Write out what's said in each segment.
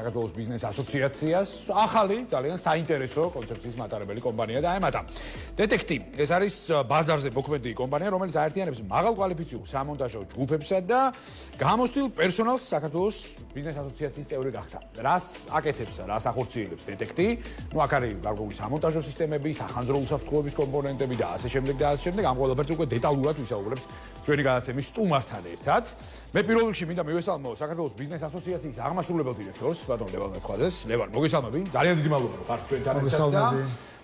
საქართველოს ბიზნეს ასოციაციას ახალი ძალიან საინტერესო კონცეფციის მატარებელი კომპანია დაემატა. დეტექტი ეს არის ბაზარზე მოქმედი კომპანია, რომელიც აერთიანებს მაღალკვალიფიციურ სამონტაჟო ჯგუფებსა და გამოცდილ პერსონალს საქართველოს ბიზნეს ასოციაციის წევრი გახდა. რას აკეთებს, რას ახორციელებს დეტექტი? ნუ აქ არის გარკვეული სამონტაჟო სისტემები, სახანძრო უსაფრთხოების კომპონენტები და ასე შემდეგ და ასე შემდეგ. ამ ყველაფერზე უკვე დეტალურად ვისაუბრებთ ჩვენი გადაცემის სტუმართან ერთად. მე პირველ რიგში მინდა მივესალმო საქართველოს ბიზნეს ასოციაციის აღმასრულებელ დირექტორს, ბატონ ლევან მეფხვაძეს. ლევან, მოგესალმები. ძალიან დიდი მადლობა რომ ხართ ჩვენთან ერთად და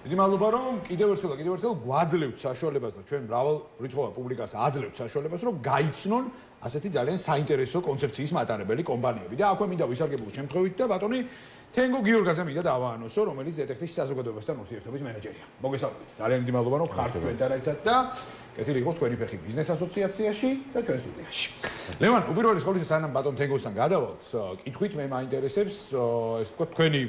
დიდი მადლობა რომ კიდევ ერთხელ გვაძლევთ საშუალებას და ჩვენ მრავალრიცხოვან პუბლიკას აძლევთ საშუალებას რომ გაიცნონ ასეთი ძალიან საინტერესო კონცეფციის მატარებელი კომპანიები. და აქვე მინდა ვისარგებლო შემთხვევით და ბატონი თენგო გიორგაძე მინდა დავაანონსო, რომელიც დეტექტის საზოგადოებასთან ურთიერთობის მენეჯერია. მოგესალმებით. ძალიან დიდი მადლობა რომ ხართ ჩვენთან ერთად და კეთილი იყოს თქვენი ფეხი ბიზნეს ასოციაციაში და ჩვენ სტუდიაში. ლევან, უპირველეს ყოვლისა სანამ ბატონ თენგოსთან გადავალთ, კითხვით მე მაინტერესებს ეს თქვა თქვენი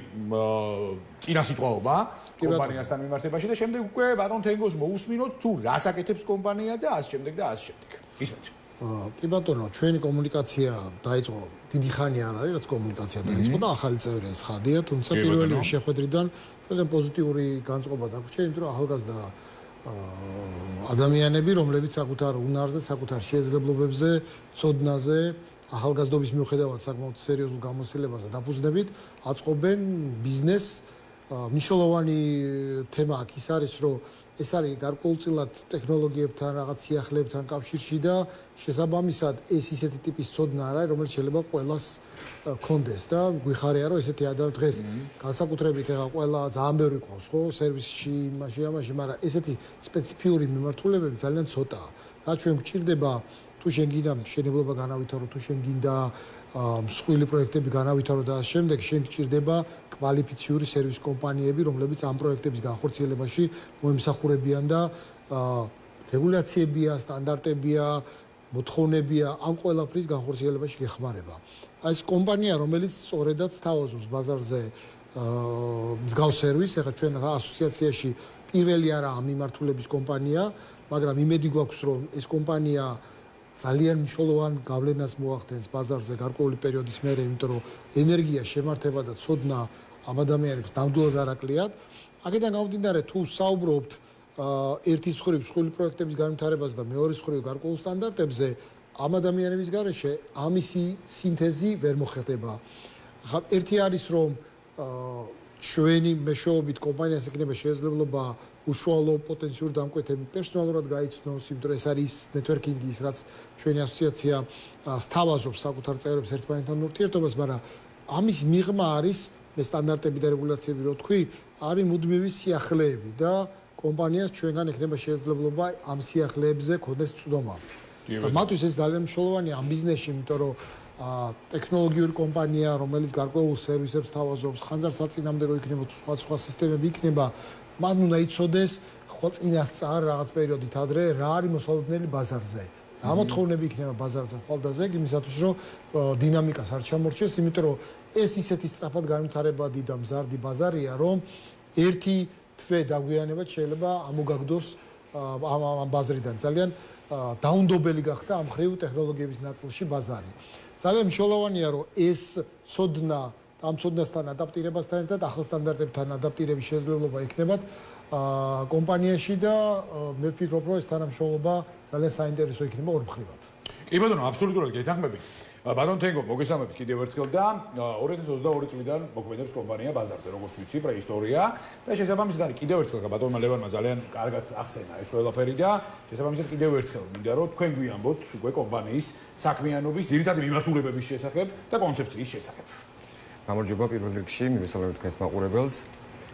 წინასიტყვაობა კომპანიასთან მიმართებაში და შემდეგ უკვე ბატონ თენგოს მოусმინოთ თუ რას აკეთებს კომპანია და ასე შემდეგ და ასე შემდეგ. ისმით. კი ბატონო, ჩვენი კომუნიკაცია დაიწყო დიდი ხანი არ არის, რაც კომუნიკაცია დაიწყო და ახალი წევრი ცხადია, თუმცა პირველი შეხვედრიდან ძალიან პოზიტიური განწყობა დაგვრჩა, იმიტომ რომ ახალგაზრდა ადამიანები, რომლებიც საკუთარ უნარზე, საკუთარ შესაძლებლობებზე, ცოდნაზე, ახალგაზრდობის მიუხედავად საკმაოდ სერიოზულ გამოცდილებაზე დაფუძნებით, აწყობენ ბიზნესს. მნიშვნელოვანი თემა აქ ის არის, რომ ეს არის გარკვეულწილად ტექნოლოგიებთან, რაღაც სიახლეებთან კავშირში და შესაბამისად ეს ისეთი ტიპის ცოდნა არა, რომელიც შეიძლება ყველას კონდეს და გვიხარია, რომ ესეთი ადამიანი დღეს განსაკუთრებით ეხა ყველა ძალიან ბევრი ყავს, ხო, სერვისში, ამაში, მაგრამ ესეთი სპეციფიური მიმართულებები ძალიან ცოტაა. რაც ჩვენ გვჭირდება, თუ შენ გინდა მშენებლობა განავითარო, თუ შენ გინდა მსხვილი პროექტები განავითარო და ამ შემდეგ შენ გჭირდება კვალიფიციური სერვის კომპანიები, რომლებიც ამ პროექტების განხორციელებაში მოემსახურებიან და რეგულაციებია, სტანდარტებია, მოთხოვნებია ამ ყველაფრის განხორციელებაში გეხმარება. ეს კომპანია, რომელიც სწორედაც თავაზობს ბაზარზე მსგავს სერვისს, ეხლა ჩვენ ასოციაციაში პირველი არა ამ მიმართულების კომპანია, მაგრამ იმედი გვაქვს, რომ ეს კომპანია ძალიან მნიშვნელოვან გავლენას მოახდენს ბაზარზე გარკვეული პერიოდის მერე, იმიტომ რომ ენერგია, შემართება და ცოდნა ამ ადამიანებს ნამდვილად არ აკლიათ. აქედან გამომდინარე, თუ საუბრობთ ერთის მხრივ მსხვილი პროექტების განვითარებაზე და მეორეს მხრივ გარკვეულ სტანდარტებზე, ამ ადამიანების გარეშე ამისი სინთეზი ვერ მოხდება. ერთი არის, რომ ჩვენი მეშვეობით კომპანიას ექნება შესაძლებლობა უშუალო პოტენციური დამკვეთები პერსონალურად გაიცნოს, იმიტომ რომ ეს არის ნეტვორკინგის, რაც ჩვენი ასოციაცია სთავაზობს საკუთარ წევრებს ერთმანეთთან ურთიერთობას, მაგრამ ამის მიღმა არის მე სტანდარტები და რეგულაციები რო თქვი, არის მუდმივი სიახლეები და კომპანიას ჩვენგან ექნება შესაძლებლობა ამ სიახლეებზე ქონდეს წვდომა. მათთვის ეს ძალიან მნიშვნელოვანია ამ ბიზნესში, იმიტომ რომ ტექნოლოგიური კომპანია, რომელიც გარკვეულ სერვისებს თავაზობს, ხანძარსაწინამდებო იქნება თუ სხვა სისტემები იქნება, მან უნდა იცოდეს ხო წინასწარ რაღაც პერიოდით ადრე რა არის მოსალოდნელი ბაზარზე. რა მოთხოვნები იქნება ბაზარზე ხვალდაზე, იმისათვის რომ დინამიკას არ ჩამორჩეს, იმიტომ რომ ეს ისეთი სწრაფად განვითარებადი და მზარდი ბაზარია, რომ ერთი თვე დაგვიანებად შეიძლება ამოგაგდოს ამ ბაზრიდან. ძალიან დაუნდობელი გახდა ამ ხრივ ტექნოლოგიების ნაწილში ბაზარი. ძალიან მნიშვნელოვანია, რომ ეს ცოდნა ამ ცოდნასთან ადაპტირებასთან ერთად ახალ სტანდარტებთან ადაპტირების შესაძლებლობა იქნებათ კომპანიაში და მე ვფიქრობ, რომ ეს თანამშრომლობა ძალიან საინტერესო იქნება ორ მხრივად. კი ბატონო, აბსოლუტურად გეთანხმებით. ბატონ თენგო, მოგესალმებით კიდევ ერთხელ და 2022 წლიდან მოქმედებს კომპანია ბაზარზე, როგორც ვიცი, პრეისტორია და შესაბამისად არის კიდევ ერთხელ ბატონმა ლევანმა ძალიან კარგად ახსენა ეს ყველაფერი და შესაბამისად კიდევ ერთხელ მინდა რომ თქვენ გვიამბოთ უკვე კომპანიის საქმიანობის ძირითადი მიმართულებების შესახებ და კონცეფციის შესახებ. გამარჯობა პირველ რიგში, მივესალმებით თქვენს მაყურებელს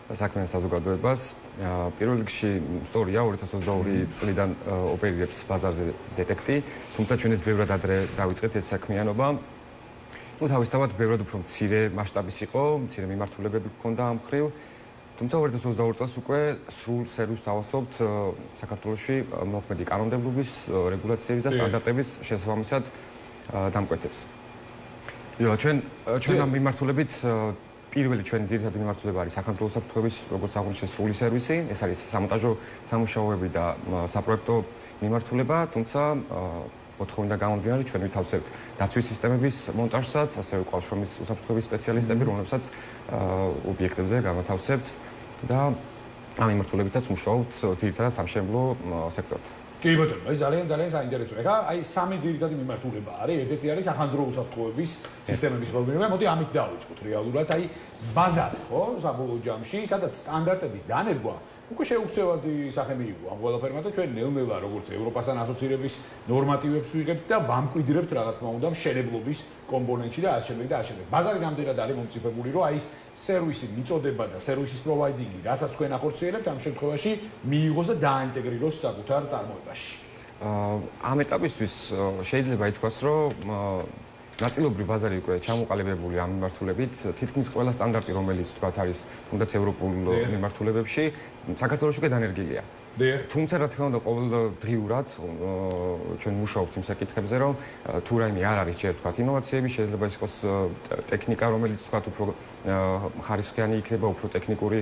და საქმიან საზოგადოებას. პირველ რიგში სწორია 2022 წლიდან ოპერირებს ბაზარზე დეტექტი, თუმცა ჩვენ ეს ბევრად ადრე დავიწყეთ ეს საქმიანობა. ნუ თავისთავად ბევრად უფრო მცირე მასშტაბის იყო, მცირე მიმართულებები გქონდა ამ მხრივ. თუმცა 2022 წელს უკვე სრულ სერვისს დავასწრებთ საქართველოში მოქმედი კანონმდებლობის, რეგულაციების და სტანდარტების შესაბამისად დამკვეთებს. ჩვენ ამ მიმართულებით პირველი ჩვენი ძირითადი მიმართულება არის სახანძრო უსაფრთხოების, როგორც აღნიშნე, სრული სერვისი, ეს არის სამონტაჟო სამუშაოები და საპროექტო მიმართულება, თუმცა მოთხოვნიდან გამომდინარე ჩვენ ვითავსებთ დაცვის სისტემების მონტაჟსაც, ასევე კვალშრომის უსაფრთხოების სპეციალისტები, რომლებსაც ობიექტებზე განათავსებთ და ამ მიმართულებითაც მუშაობთ ძირითადად სამშენებლო სექტორთან. კი ბატონო, ეს ძალიან საინტერესოა. ეხლა აი სამი ძირითადი მიმართულება არის. ერთ-ერთი არის სახანძრო უსაფრთხოების სისტემების პროგრამა. მოდი ამით დავიწყოთ რეალურად. აი ბაზარი, ხო, საბოლოო ჯამში, სადაც სტანდარტების დანერგვა უკვე შეუქცევადი სახე მიიღო ამ ყველაფერმა და ჩვენ ნელ-ნელა როგორც ევროპასთან ასოცირების ნორმატივებს ვიღებთ და ვამკვიდრებთ რა თქმა უნდა მშენებლობის კომპონენტში და ასე შემდეგ და ასე შემდეგ. ბაზარი რამდენად არის მომწიფებული, რომ აი ეს სერვისი მიწოდება და სერვისის პროვაიდინგი, რასაც თქვენ ახორციელებთ, ამ შემთხვევაში მიიღოს და დაინტეგრიროს საკუთარ წარმოებაში. ამ ეტაპისთვის შეიძლება ითქვას, რომ ნაწილობრივ ბაზარი უკვე ჩამოყალიბებული ამ მიმართულებით, თითქმის ყველა სტანდარტი, რომელიც თქვათ არის თუნდაც ევროპულ მიმართულებებში, საქართველოში უკვე დანერგილია. თუმცა რა თქმა უნდა ყოველდღიურად ჩვენ მუშაობთ იმ საკითხებზე, რომ თუ რაიმე არ არის ჯერ თქვათ ინოვაციები, შეიძლება ის იყოს ტექნიკა, რომელიც თქვათ უფრო ხარისხიანი იქნება, უფრო ტექნიკური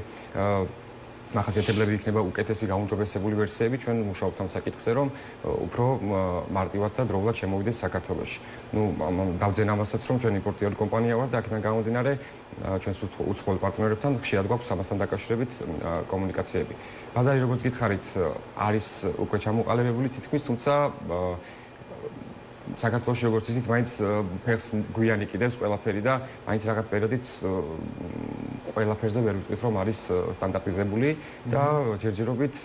მახასიათებლები იქნება უკეთესი გაუმჯობესებული ვერსიები, ჩვენ მუშაობთ ამ საკითხზე, რომ უფრო მარტივად და დროულად შემოვიდეს საქართველოში. ნუ დავძენ ამასაც, რომ ჩვენ იმპორტიორი კომპანია ვართ და აქედან გამომდინარე ჩვენს უცხოელ პარტნიორებთან ხშირად გვაქვს ამასთან დაკავშირებით კომუნიკაციები. ბაზარი, როგორც გითხარით, არის უკვე ჩამოყალიბებული თითქმის, თუმცა საქართველოში როგორც ისიც მაინც ფეხს გვიანი კიდევს ყველაფერი და მაინც რაღაც პერიოდით ყველაფერზე ვერ ვიტყვით რომ არის სტანდარტიზებული და ჯერჯერობით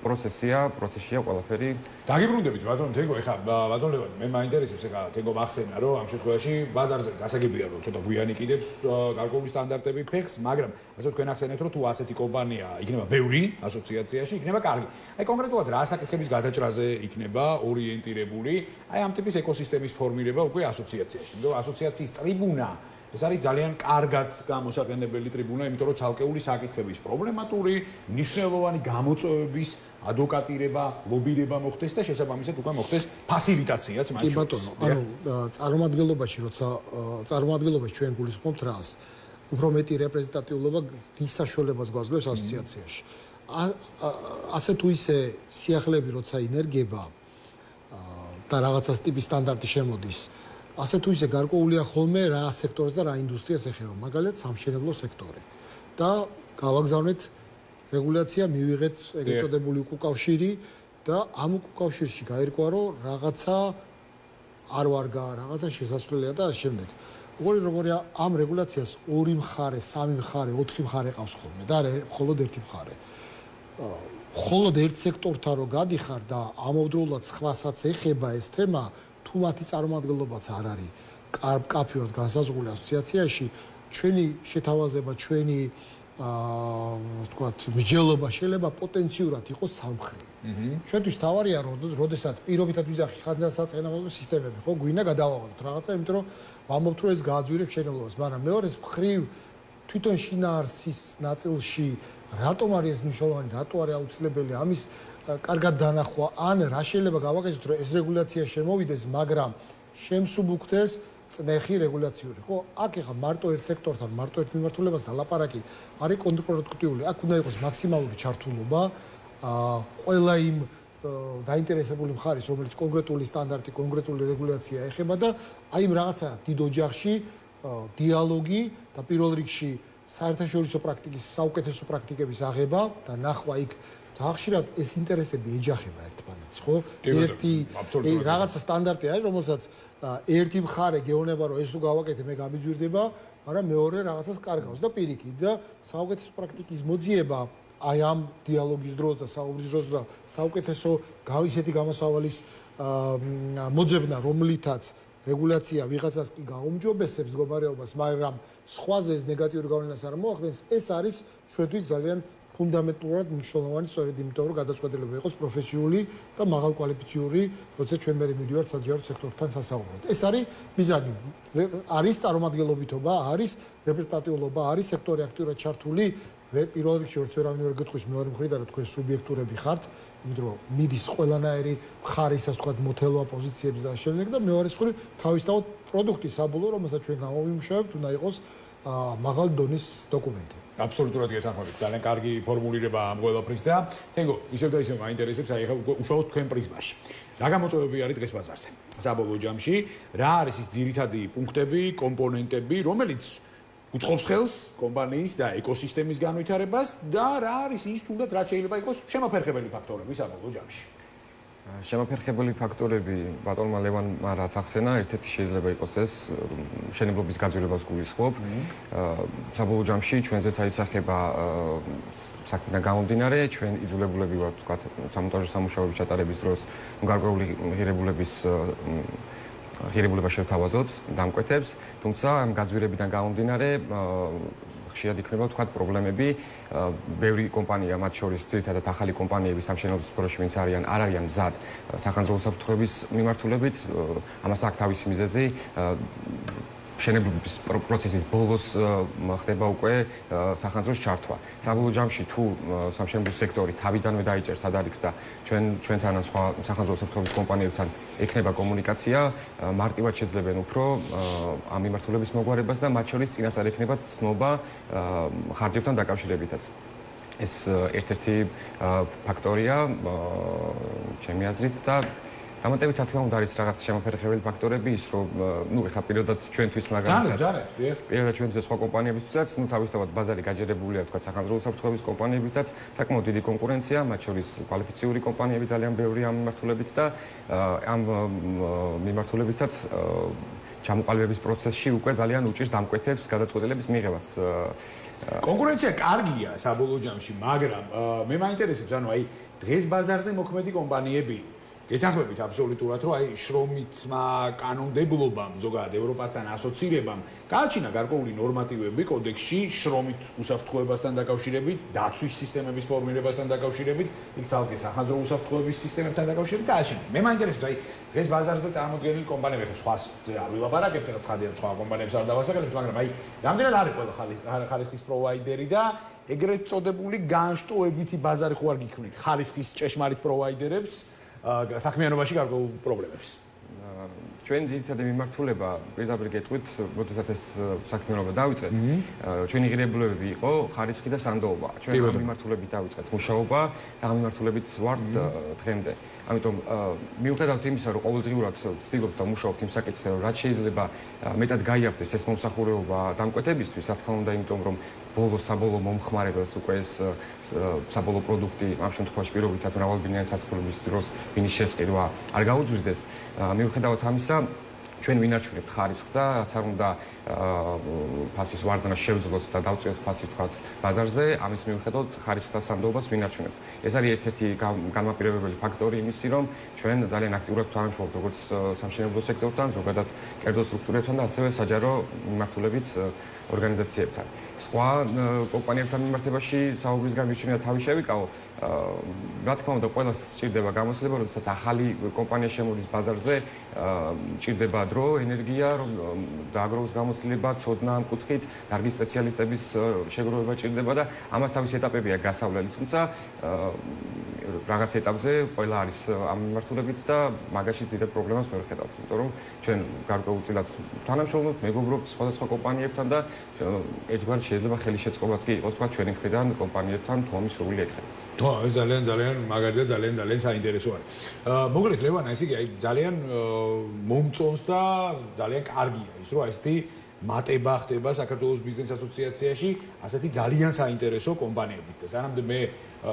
პროცესია ყველაფერი. დაგიბრუნდებით ბატონო თენგო, ეხლა ბატონო ლევანი, მე მაინტერესებს ეხლა თენგო მახსენა რომ ამ შემთხვევაში ბაზარზე გასაგებია რომ ცოტა გვიანი კიდევს გარკვეული სტანდარტები ფეხს, მაგრამ ასე თქვენ ახსენეთ რომ თუ ასეთი კომპანია იქნება ბევრი ასოციაციაში, იქნება კარგი. აი კონკრეტულად რა საკითხების გადაჭრაზე იქნება ორიენტირებული, აი ამ ტიპის ეკოსისტემის ფორმირება უკვე ასოციაციაში. იმიტომ ასოციაციის ტრიბუნა ეს არის ძალიან კარგად გამოსაყენებელი ტრიბუნა, იმიტომ რომ ცალკეული საკითხების პრობლემატური, მნიშვნელოვანი გამოწვევების ადვოკატირება, ლობირება მოხდეს და შესაბამისად უკვე მოხდეს ფასილიტაციაც მათ შორის. კი ბატონო, ანუ წარმომადგენლობაში ჩვენ გულისხმობთ რას? უფრო მეტი რეპრეზენტატიულობა ის საშუალებას გვაძლევს ასოციაციაში. ასე თუ ისე სიახლეები როცა ინერგება და რაღაცას ტიპის სტანდარტი შემოდის, ასე თუ ისე გარკვეულია ხოლმე რა სექტორს და რა ინდუსტრიას ეხება, მაგალითად სამშენებლო სექტორი. და გავაგზავნეთ რეგულაცია, მივიღეთ ეგრეთ წოდებული უკავშირი და ამ უკავშირში გაირკვა, რომ რაღაცა არ ვარგა, რაღაცა შესაძლებელია და ასე შემდეგ. როგორია ამ რეგულაციას ორი მხარე, სამი მხარე, ოთხი მხარე ყავს ხოლმე და არა მხოლოდ ერთი მხარე. მხოლოდ ერთ სექტორთან რო გადიხარ და ამავდროულად სხვასაც ეხება ეს თემა, თუ მათი წარმომადგენლობაც არ არის კაფეოდ განსაზღვრული ასოციაციაში, ჩვენი შეთავაზება, ჩვენი ვთქვათ, მსჯელობა შეიძლება პოტენციურად იყოს სამხრივი. ჩვენთვის თავარია, რომ როდესაც პირობითად ვიზახი ხანძრასაწყენებლო სისტემები, ხო, გვინდა გადავავალოთ რაღაცა, იმიტომ რომ ვამბობთ, რომ ეს გააძვირებს შენებლობას, მაგრამ მეორეს მხრივ თვითონ შინაარსის ნაწილში რატომ არის ეს მნიშვნელოვანი, რატო არის აუცილებელი ამის კარგად დანახვა, ან რა შეიძლება გავაკეთოთ, რომ ეს რეგულაცია შემოვიდეს, მაგრამ შემსუბუქდეს წნეხი რეგულაციური. ხო, აქ ეხა მარტო ერთ სექტორთან, მარტო ერთ მიმართულებასთან ლაპარაკი არის კონტრპროდუქტიული. აქ უნდა იყოს მაქსიმალური ჩართულობა ყველა იმ დაინტერესებული მხარის, რომელიც კონკრეტული სტანდარტი, კონკრეტული რეგულაცია ეხება და აი იმ რაღაცა დიდ ოჯახში დიალოგი და პირველ რიგში საერთაშორისო პრაქტიკის, საუკეთესო პრაქტიკების აღება და ნახვა იქ ხშირად ეს ინტერესები ეჯახება ერთმანეთს, ხო? ერთი რაღაცა სტანდარტი არის, რომელსაც ერთი მხარე გეუბნება, რომ ეს თუ გავაკეთე, მე გამიძვირდება, მაგრამ მეორე რაღაცას კარგავს და პირიქით და საუკეთესო პრაქტიკის მოძიება აი ამ დიალოგის დროს და საუბრის დროს და საუკეთესო ისეთი გამოსავალის მოძებნა, რომლითაც რეგულაცია ვიღაცას კი გაუმჯობესებს მდგომარეობას, მაგრამ სხვაზე ეს ნეგატიური გავლენას არ მოახდენს, ეს არის ჩვენთვის ძალიან ფუნდამენტურად მნიშვნელოვანი, სწორედ იმიტომ, რომ გადაწყვეტილება იყოს პროფესიული და მაღალკვალიფიციური, როცა ჩვენ მე მივიდივართ საჯარო სექტორთან სასაუბროდ. ეს არის მიზანი. არის წარმომადგენლობითობა, არის რეპრეზენტატიულობა, არის სექტორი აქტიურად ჩართული. პირველ რიგში ვერც ვერავინ ვერ გეტყვის მეორე მხრიდან, რომ თქვენ სუბიექტურები ხართ, იმიტომ რომ მიდის ყველანაირი მხარე, ისე ვთქვათ, მოთელვა პოზიციებს და ამ შემდეგ და მეორე მხრივ თავისთავად პროდუქტი საბოლოო, რომელსაც ჩვენ გამოვიმუშავებთ, უნდა იყოს მაღალ დონის დოკუმენტი. აბსოლუტურად გეთანხმებით. ძალიან კარგი ფორმულირება ამ ყველაფრის და თენგო, ისევ და ისევ მაინტერესებს, აი ახლა უშუალოდ თქვენ პრიზმაში. რა გამოწვევები არის დღეს ბაზარზე? საბოლოო ჯამში რა არის ის ძირითადი პუნქტები, კომპონენტები, რომელიც უწყობს ხელს კომპანიის და ეკოსისტემის განვითარებას და რა არის ის თუნდაც რაც შეიძლება იყოს შემაფერხებელი ფაქტორები საბოლოო ჯამში? შემაფერხებელი ფაქტორები ბატონმა ლევანმა რაც ახსენა, ერთ-ერთი შეიძლება იყოს ეს მშენებლობის გაძვირებას გულისხმობ. საბოლოო ჯამში ჩვენზეც აისახება საქმიდან გამომდინარე, ჩვენ იძულებულები ვართ თქვა სამონტაჟო სამუშაოების ჩატარების დროს გარკვეული ღირებულება შევთავაზოთ დამკვეთებს, თუმცა ამ გაძვირებიდან გამომდინარე ხშირად იქნება თქვა პრობლემები. ბევრი კომპანია, მათ შორის ძირითადად ახალი კომპანიები სამშენებლო სფეროში ვინც არიან, არ არიან მზად სახანძრო უსაფრთხოების მიმართულებით, ამას აქვს თავისი მიზეზი. მშენებლობის პროცესის ბოლოს ხდება უკვე სახანძროს ჩართვა. საბოლოო ჯამში თუ სამშენებლო სექტორი თავიდანვე დაიჭერს ადარიქს და ჩვენთან ან სხვა სახანძრო უსაფრთხოების კომპანიებთან ექნება კომუნიკაცია, მარტივად შეძლებენ უფრო ამ მიმართულების მოგვარებას და მათ შორის წინასწარ ექნება ცნობა ხარჯებთან დაკავშირებითაც. ეს ერთ-ერთი ფაქტორია ჩემი აზრით და დამატებით რა თქმა უნდა არის რაღაც შემაფერხებელი ფაქტორები ის რომ ეხლა პირადად ჩვენთვის პირადად ჩვენთვის სხვა კომპანიებისთვისაც თავისთავად ბაზარი გაჯერებულია თქვა სახანძრო უსაფრთხოების კომპანიებითაც საკმაოდ დიდი კონკურენცია მათ შორის კვალიფიციური კომპანიები ძალიან ბევრი ამ მიმართულებით და ამ მიმართულებითაც ჩამოყალიბების პროცესში უკვე ძალიან უჭირს დამკვეთებს გადაწყვეტილების მიღებას. კონკურენცია კარგია საბოლოო ჯამში, მაგრამ მე მაინტერესებს, ანუ აი დღეს ბაზარზე მოქმედი კომპანიები ეთანხმებით აბსოლუტურად, რომ აი შრომითმა კანონმდებლობამ, ზოგადად ევროპასთან ასოცირებამ გააჩინა გარკვეული ნორმატივები კოდექსში შრომით უსაფრთხოებასთან დაკავშირებით, დაცვის სისტემების ფორმირებასთან დაკავშირებით, იქ ცალკე სახანძრო უსაფრთხოების სისტემებთან დაკავშირებით გააჩინა. მე მაინტერესებს, აი დღეს ბაზარზე წარმოდგენილი კომპანიები, ხო სხვაზე არ ვილაპარაკებთ, რა ცხადია სხვა კომპანიებს არ დავასაკეთებთ, მაგრამ აი რამდენად არის ყველა ხალხის პროვაიდერი და ეგრეთ წოდებული განშტოებითი ბაზარი ხო არ გიქმნით ხალხის ჭეშმარიტ პროვაიდერებს საქმიანობაში გარკვეულ პრობლემებს. ჩვენ ძირითადად მიმართულება პირდაპირ გეტყვით, როდესაც ეს საქმიანობა დავიწყეთ, ჩვენი ღირებულებები იყო ხარისხი და სანდოობა. ჩვენ ამ მიმართულებით დავიწყეთ მუშაობა და ამ მიმართულებით ვართ დღემდე. ამიტომ მიუხედავად იმისა, რომ ყოველდღიურად ვცდილობთ და ვმუშაობთ იმ საკითხზე, რომ რაც შეიძლება მეტად გაიაფდეს ეს მომსახურება დამკვეთებისთვის, რა თქმა უნდა, იმიტომ რომ საბოლოო მომხმარებელს უკვე ეს საბოლოო პროდუქტი ამ შემთხვევაში პირობითად მრავალბინიანი საცხოვრების დროს ვინის შესყიდვა არ გაუძვირდეს. მიუხედავად ამისა, ჩვენ ვინარჩუნებთ ხარისხს და რაც არ უნდა ფასის ვარდნა შევძლოთ და დავწიოთ ფასი თქვათ ბაზარზე, ამის მიუხედავად ხარისხს და სანდოობას ვინარჩუნებთ. ეს არის ერთ-ერთი განმაპირობებელი ფაქტორი იმისი, რომ ჩვენ ძალიან აქტიურად ვთანამშრომლობთ როგორც სამშენებლო სექტორთან, ზოგადად კერძო სტრუქტურებთან და ასევე საჯარო მიმართულებით ორგანიზაციებთან. სხვა კომპანიებთან მიმართებაში საუბრის გამიჩნია თავი შევიკავო. რა თქმა უნდა, ყველას სჭირდება გამოცდილება, როდესაც ახალი კომპანია შემოდის ბაზარზე, სჭირდება დრო, ენერგია, დააგროვოს გამოცდილება, ცოდნა ამ კუთხით, დარგის სპეციალისტების შეგროვება სჭირდება და ამას თავისი ეტაპებია გასავლელი, თუმცა რაღაც ეტაპზე ყველა არის ამ მიმართულებით და მაგაში დიდ პრობლემას ვერ ხედავთ, იმიტომ რომ ჩვენ გარკვეულწილად თანამშრომლობთ, მეგობრობთ სხვადასხვა კომპანიებთან და ერთგვარად შეიძლება ხელშეწყობაც კი იყოს თქვა ჩვენი მხრიდან კომპანიებთან თუ ამის სრული ეკრება. ეს ძალიან მაგარი და ძალიან საინტერესო არის. მოგლეთ ლევანა, ესე იგი, აი ძალიან მომწონს და ძალიან კარგია ის, რომ ესეთი მატება ხდება საქართველოს ბიზნეს ასოციაციაში, ასეთი ძალიან საინტერესო კომპანიებით. და სანამდე მე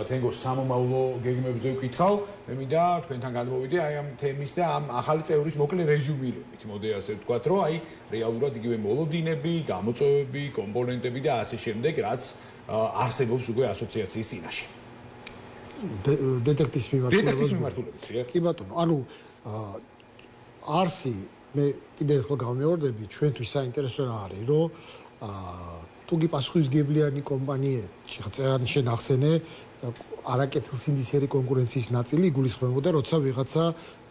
თენგოს სამომავლო გეგმებზე ვკითხავ, მე მინდა თქვენთან გადმოვიდე აი ამ თემის და ამ ახალი წევრის მოკლე რეზუმირებით. მოდე ასე ვთქვათ, რომ აი რეალურად იგივე მოლოდინები, გამოწვევები, კომპონენტები და ასე შემდეგ, რაც არსებობს უკვე ასოციაციის წინაშე. დეტექტის მიმართულებით. კი ბატონო, ანუ არსი მე კიდევ ერთხელ გამეორდები, ჩვენთვის საინტერესო რა არის, რომ თუგი პასუხისმგებლიანი კომპანიები, შენ ახსენე, არაკეთილსინდისიერი კონკურენციის ნაწილი იგულისხმებოდა, როცა ვიღაცა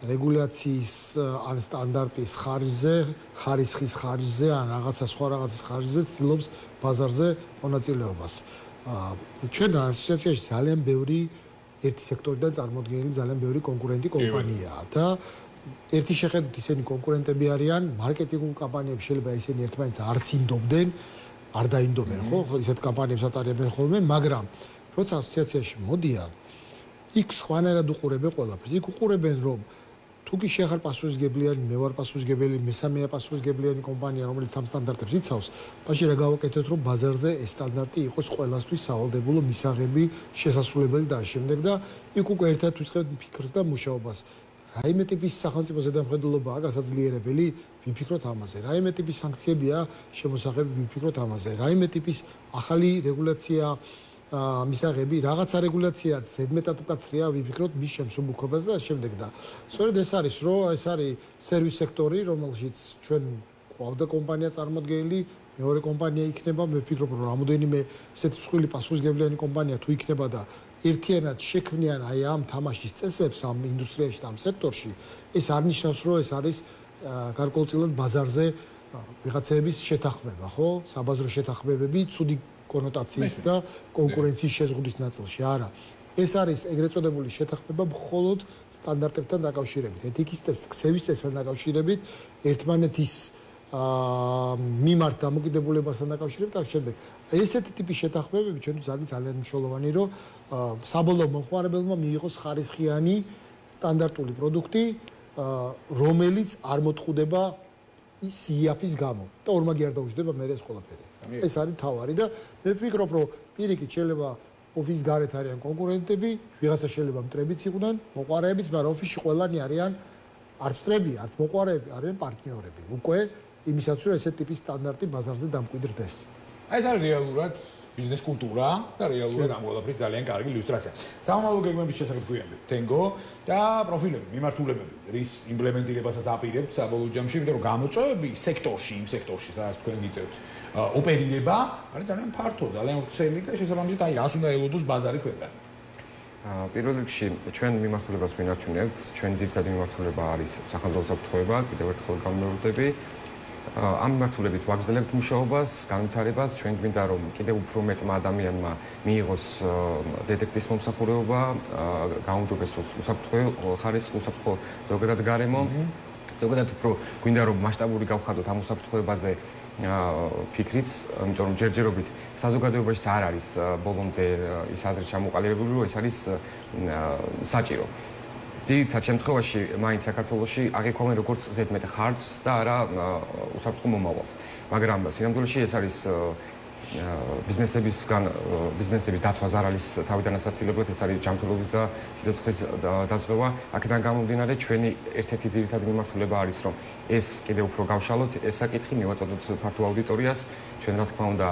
რეგულაციის ან სტანდარტის ხარისხის ხარჯზე ან რაღაცა სხვა რაღაცის ხარჯზე ცდილობს ბაზარზე მონაწილეობას. ჩვენ ასოციაციაში ძალიან ბევრი ერთი სექტორიდან წარმოდგენილი ძალიან ბევრი კონკურენტი კომპანიაა და ერთი შეხედვით ისინი კონკურენტები არიან, მარკეტინგ კომპანიები შეიძლება ისინი ერთმანეთს არც ინდობდნენ, არ დაინდობენ, ხო? ისეთ კომპანიებს ატარებენ ხოლმე, მაგრამ როცა ასოციაციაში მოდიან, იქ სხვანაირად უყურებენ ყველაფერს. იქ უყურებენ, რომ თუ კი შეხარ პასუხისგებლიანი, მე ვარ პასუხისგებელი, მესამეა პასუხისგებლიანი კომპანია, რომელიც ამ სტანდარტებს იცავს, მაშინ რა გავაკეთოთ, რომ ბაზარზე ეს სტანდარტი იყოს ყველასთვის სავალდებულო, მისაღები, შესასრულებელი და შემდეგ და იქ უკვე ერთად ვიწყებთ ფიქრს და მუშაობას. რაიმე ტიპის სახელმწიფო ზედამხედველობაა გასაძლიერებელი, ვიფიქროთ ამაზე. რაიმე ტიპის სანქციებია შემოსაღები, ვიფიქროთ ამაზე. რაიმე ტიპის ახალი რეგულაცია მისაღები, რაღაცა რეგულაცია ზედმეტად მკაცრია, ვიფიქროთ მის შემსუბუქებას და შემდეგ და სწორედ ეს არის, რომ ეს არის სერვის სექტორი, რომელშიც ჩვენ ყავდა კომპანია წარმოდგენილი, მეორე კომპანია იქნება, მე ვფიქრობ, რომ რამოდენიმე ესეთი მსხვილი პასუხისგებლიანი კომპანია თუ იქნება და ერთიანად შექმნიან აი ამ თამაშის წესებს ამ ინდუსტრიაში და ამ სექტორში, ეს არ ნიშნავს, რომ ეს არის გარკვეულწილად ბაზარზე ვიღაცების შეთანხმება, ხო? საბაზრო შეთანხმებები, ცუდი კონოტაციით და კონკურენციის შეზღუდვის ნაწილში. არა. ეს არის ეგრეთ წოდებული შეთანხმება მხოლოდ სტანდარტებთან დაკავშირებით, ეთიკის ქცევის წესთან დაკავშირებით, ერთმანეთის მიმართ დამოკიდებულებასთან დაკავშირებით და შემდეგ. ესეთი ტიპის შეთანხმებები ჩვენთვის ძალიან მნიშვნელოვანი, რომ საბოლოო მომხმარებელმა მიიღოს ხარისხიანი სტანდარტული პროდუქტი, რომელიც არ მოთხოვდება სიაფის გამო და ორმაგი არ დაუჯდება მე ეს ყველაფერი. ეს არის თავარი და მე ვფიქრობ, რომ პირიქით შეიძლება ოფისის გარეთ არიან კონკურენტები, ვიღაცა შეიძლება მტრებიც იყვნენ, მოყვარეებიც, მაგრამ ოფისში ყველანი არიან არც მტრები, არც მოყვარეები, არიან პარტნიორები. უკვე იმისათვის, რომ ესეთი ტიპის სტანდარტი ბაზარზე დამკვიდრდეს. აი ეს არის რეალურად ბიზნეს კულტურა და რეალურად ამ ყველაფრის ძალიან კარგი ილუსტრაცია. სამომავლო გეგმების შესახებ გვიანები, თენგო და პროფილები, მიმართულებები, რის იმპლემენტირებასაც აპირებთ საბოლოო ჯამში, იმიტომ რომ გამოწვევები სექტორში, იმ სექტორში, სადაც თქვენ გიწევთ, ოპერირება არის ძალიან ფართო, ძალიან ვრცელი და შესაბამისად აი რას უნდა ელოდოს ბაზარი ქვეყანაში. პირველ რიგში ჩვენ მიმართულებას ვინარჩუნებთ, ჩვენი ძირითადი მიმართულება არის სახაზრო უსაფრთხოება, კიდევ ერთხელ გამოვიდები. ამ მიმართულებით ვაგრძელებთ მუშაობას, განვითარებას, ჩვენ გვინდა რომ კიდევ უფრო მეტმა ადამიანმა მიიღოს დეტექტის მომსახურება, გაუმჯობესოს უსაფრთხო ხარისხი, უსაფრთხო ზოგადად გარემო. ზოგადად უფრო გვინდა რომ მასშტაბური გავხადოთ ამ უსაფრთხოებაზე ფიქრიც, იმიტომ რომ ჯერჯერობით საზოგადოებაში არ არის ბოლომდე ის აზრი ჩამოყალიბებული, რომ ეს არის საჭირო. ძირითად შემთხვევაში მაინც საქართველოში აღიქვამენ როგორც ზედმეტ ხარჯს და არა უსაფრთხო მომავალს. მაგრამ სინამდვილეში ეს არის ბიზნესების დაცვას არ არის თავიდან ასაცილებლად, ეს არის ჯანმრთელობის და სიცოცხლის დაზღვევა. აქედან გამომდინარე, ჩვენი ერთ-ერთი ძირითადი მიმართულება არის, რომ ეს კიდევ უფრო გავშალოთ, ეს საკითხი მივაწოდოთ ფართო აუდიტორიას, ჩვენ რა თქმა უნდა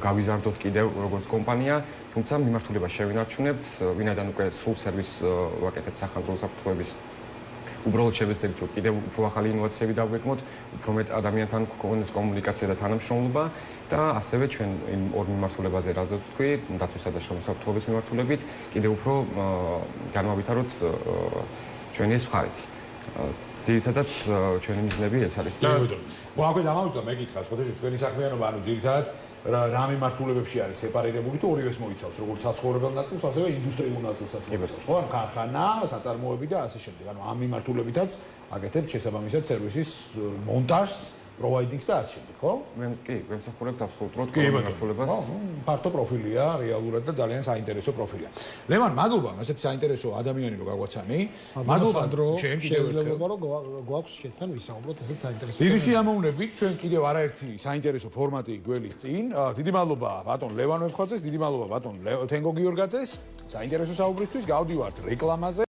გავიზარდოთ კიდევ როგორც კომპანია, თუმცა მიმართულება შევინარჩუნებთ, ვინაიდან უკვე სულ სერვისს ვაკეთებთ სახაზრო უსაფრთხოების. უბრალოდ შევეცდებით, რომ კიდევ უფრო ახალი ინოვაციები დავგეგმოთ, უფრო მეტ ადამიანთან გქონდეს კომუნიკაცია და თანამშრომლობა და ასევე ჩვენ იმ ორ მიმართულებაზე რაზეც ვთქვი, დაცვისა და უსაფრთხოების მიმართულებით, კიდევ უფრო განვავითაროთ ჩვენი ეს მხარეც. ძირითადად ჩვენი მიზნები ეს არის და მოაკვეთ ამავდროულად მეკითხა, ხოთეში თქვენი საქმიანობა, ანუ ძირითადად რა მიმართულებებში არის სეპარირებული თუ ორივეს მოიცავს, როგორც საცხოვრებელ ნაწილს, ასევე ინდუსტრიულ ნაწილსაც მოიცავს, ხო? ქარხანა, საწარმოები და ასე შემდეგ. ანუ ამ მიმართულებითაც აკეთებთ შესაბამისად სერვისის მონტაჟს, პროვაიდინგს და ასე შემდეგ, ხო? მე კი, ვემსახურებთ აბსოლუტურად მიმართულებას. ფართო პროფილია, რეალურად და ძალიან საინტერესო პროფილია. ლევან, მადლობა, ასეთი საინტერესო ადამიანი რო გაგვაცანი. მადლობა, ჩვენ შეიძლება რომ გვაქვს შენთან ვისაუბროთ ესეთ საინტერესო. დიდი სიამოვნებით, ჩვენ კიდევ არაერთი საინტერესო ფორმატი გველის წინ. დიდი მადლობა ბატონ ლევან ვეფხვაძეს, დიდი მადლობა ბატონ თენგო გიორგაძეს. საინტერესო საუბრისთვის გავდივართ რეკლამაზე.